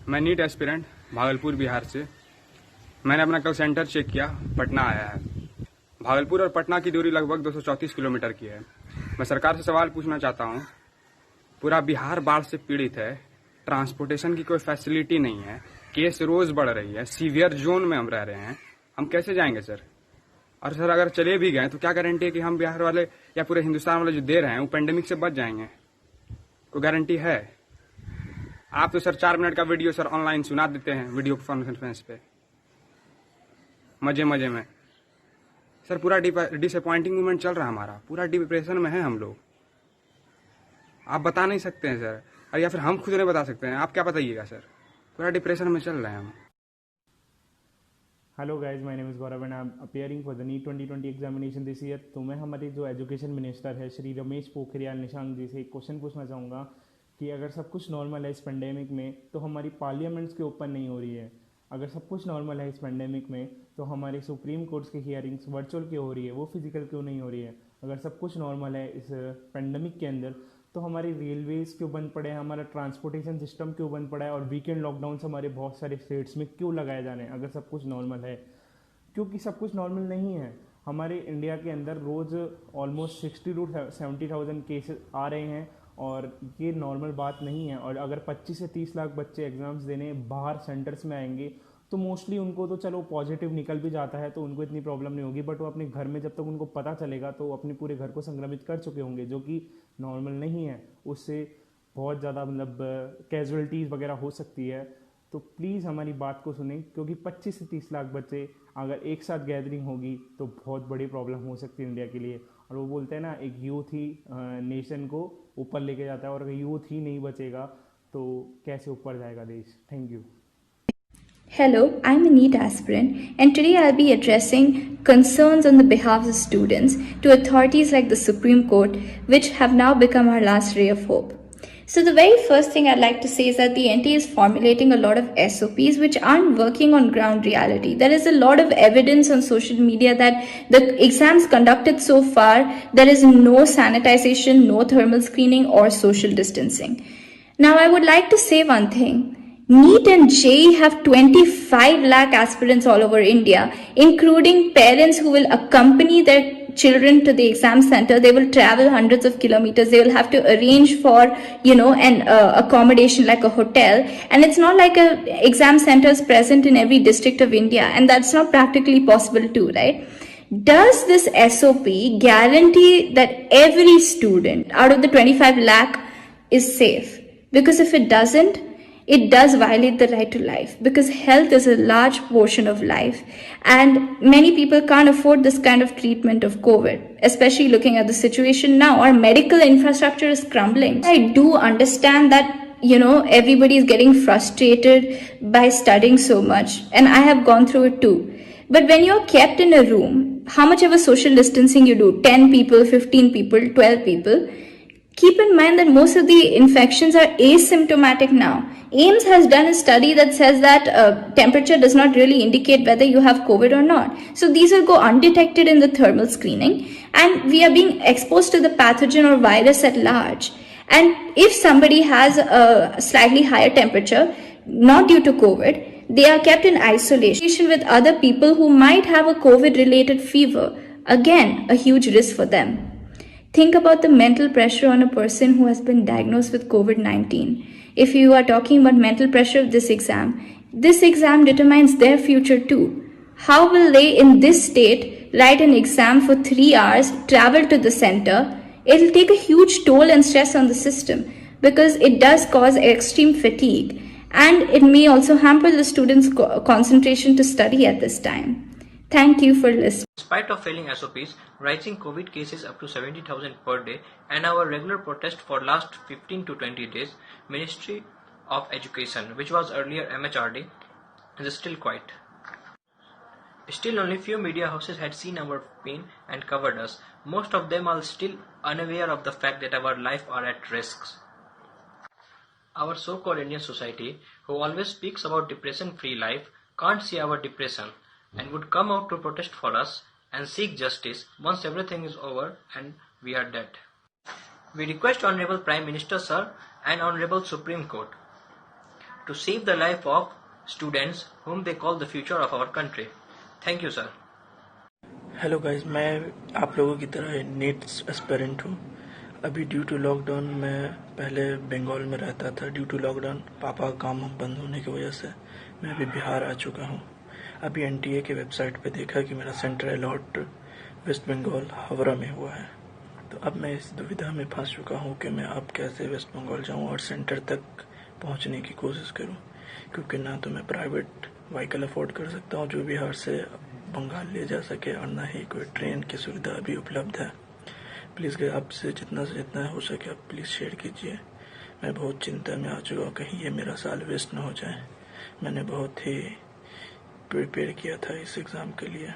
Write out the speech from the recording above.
मैं NEET aspirant Bhagalpur Bihar से। मैंने अपना कल सेंटर चेक किया, पटना आया है। भागलपुर और पटना की दूरी लगभग 234 किलोमीटर की है। मैं सरकार से सवाल पूछना चाहता हूँ, पूरा बिहार बाढ़ से पीड़ित है, ट्रांसपोर्टेशन की कोई फैसिलिटी नहीं है, केस रोज बढ़ रही है, सीवियर जोन में हम रह रहे हैं, हम कैसे जाएंगे सर? और सर अगर चले भी गए तो क्या गारंटी है कि हम बिहार वाले या पूरे हिंदुस्तान वाले जो दे रहे हैं वो पेंडेमिक से बच जाएंगे? कोई गारंटी है? आप तो सर 4 मिनट का वीडियो सर ऑनलाइन सुना देते हैं वीडियो कॉन्फ्रेंस पे मजे मजे में। सर पूरा डिसअपॉइंटिंग मोमेंट चल रहा है हमारा, पूरा डिप्रेशन में है हम लोग। आप बता नहीं सकते हैं सर, और या फिर हम खुद नहीं बता सकते हैं, आप क्या बताइएगा सर? पूरा डिप्रेशन में चल रहे हैं हम। Hello guys, my name is Gaurav and I am appearing for the NEET 2020 examination this year. तो मैं हमारे जो एजुकेशन मिनिस्टर है श्री रमेश पोखरियाल निशंक जी से एक क्वेश्चन पूछना चाहूँगा कि अगर सब कुछ नॉर्मल है इस पेंडेमिक में तो हमारी पार्लियामेंट्स के ओपन नहीं हो रही है। अगर सब कुछ नॉर्मल है इस पेंडेमिक में तो हमारी सुप्रीम कोर्ट्स की हियरिंग्स वर्चुअल क्यों हो रही है, वो फिजिकल क्यों नहीं हो रही है? अगर सब कुछ नॉर्मल है इस पेंडेमिक के अंदर तो हमारी रेलवेज क्यों बंद पड़े हैं, हमारा ट्रांसपोर्टेशन सिस्टम क्यों बंद पड़ा है और वीकेंड लॉकडाउन हमारे बहुत सारे स्टेट्स में क्यों लगाए जा रहे हैं अगर सब कुछ नॉर्मल है? क्योंकि सब कुछ नॉर्मल नहीं है। हमारे इंडिया के अंदर रोज़ ऑलमोस्ट 60 to 70,000 केसेस आ रहे हैं और ये नॉर्मल बात नहीं है। और अगर 25 से 30 लाख बच्चे एग्ज़ाम्स देने बाहर सेंटर्स में आएंगे तो मोस्टली उनको तो चलो पॉजिटिव निकल भी जाता है तो उनको इतनी प्रॉब्लम नहीं होगी, बट वो अपने घर में जब तक उनको पता चलेगा तो वो अपने पूरे घर को संक्रमित कर चुके होंगे, जो कि नॉर्मल नहीं है। उससे बहुत ज़्यादा मतलब कैजुअलिटीज़ वगैरह हो सकती है। तो प्लीज़ हमारी बात को सुनें, क्योंकि 25 से 30 लाख बच्चे अगर एक साथ गैदरिंग होगी तो बहुत बड़ी प्रॉब्लम हो सकती है इंडिया के लिए। और वो बोलते हैं ना, एक यूथ ही नेशन को ऊपर लेके जाता है, और अगर यूथ ही नहीं बचेगा तो कैसे ऊपर जाएगा देश? Thank you. Hello, I'm a NEET aspirant, and today I'll be addressing concerns on the behalf of students to authorities like the Supreme Court, which have now become our last ray of hope. So the very first thing I'd like to say is that the NTA is formulating a lot of SOPs which aren't working on ground reality. There is a lot of evidence on social media that the exams conducted so far, there is no sanitization, no thermal screening or social distancing. Now I would like to say one thing. NEET and JEE have 25 lakh aspirants all over India, including parents who will accompany their children to the exam center. They will travel hundreds of kilometers. They will have to arrange for, an accommodation like a hotel. And it's not like a exam center is present in every district of India, and that's not practically possible too, right? Does this SOP guarantee that every student out of the 25 lakh is safe? Because if it doesn't, it does violate the right to life, because health is a large portion of life and many people can't afford this kind of treatment of COVID, especially looking at the situation now. Our medical infrastructure is crumbling. I do understand that everybody is getting frustrated by studying so much, and I have gone through it too. But when you're kept in a room, how much of a social distancing you do, 10 people, 15 people, 12 people, keep in mind that most of the infections are asymptomatic now. AIMS has done a study that says that temperature does not really indicate whether you have COVID or not. So these will go undetected in the thermal screening, and we are being exposed to the pathogen or virus at large. And if somebody has a slightly higher temperature, not due to COVID, they are kept in isolation with other people who might have a COVID-related fever. Again, a huge risk for them. Think about the mental pressure on a person who has been diagnosed with COVID-19. If you are talking about mental pressure of this exam determines their future too. How will they in this state write an exam for 3 hours, travel to the center? It'll take a huge toll and stress on the system, because it does cause extreme fatigue, and it may also hamper the students' concentration to study at this time. Thank you for listening. In spite of failing SOPs, rising COVID cases up to 70,000 per day, and our regular protest for last 15 to 20 days, Ministry of Education, which was earlier MHRD, is still quiet. Still, only few media houses had seen our pain and covered us. Most of them are still unaware of the fact that our life are at risks. Our so-called Indian society, who always speaks about depression-free life, can't see our depression and would come out to protest for us and seek justice once everything is over and we are dead. We request Honorable Prime Minister Sir and Honorable Supreme Court to save the life of students whom they call the future of our country. Thank you, sir. Hello guys, मैं आप लोगों की तरह NEET aspirant हूँ। अभी due to lockdown मैं पहले बंगाल में रहता था। ड्यू टू लॉकडाउन पापा का काम बंद होने की वजह से मैं अभी बिहार आ चुका हूँ। अभी एनटीए के वेबसाइट पे देखा कि मेरा सेंटर अलॉट वेस्ट बंगाल हावड़ा में हुआ है। तो अब मैं इस दुविधा में फंस चुका हूँ कि मैं अब कैसे वेस्ट बंगाल जाऊँ और सेंटर तक पहुँचने की कोशिश करूँ, क्योंकि ना तो मैं प्राइवेट व्हीकल अफोर्ड कर सकता हूँ जो बिहार से बंगाल ले जा सके, और ना ही कोई ट्रेन की सुविधा अभी उपलब्ध है। प्लीज़ आपसे जितना से जितना हो सके आप प्लीज़ शेयर कीजिए। मैं बहुत चिंता में आ चुका हूँ, कहीं ये मेरा साल वेस्ट ना हो जाए। मैंने बहुत ही प्रिपेयर किया था इस एग्ज़ाम के लिए।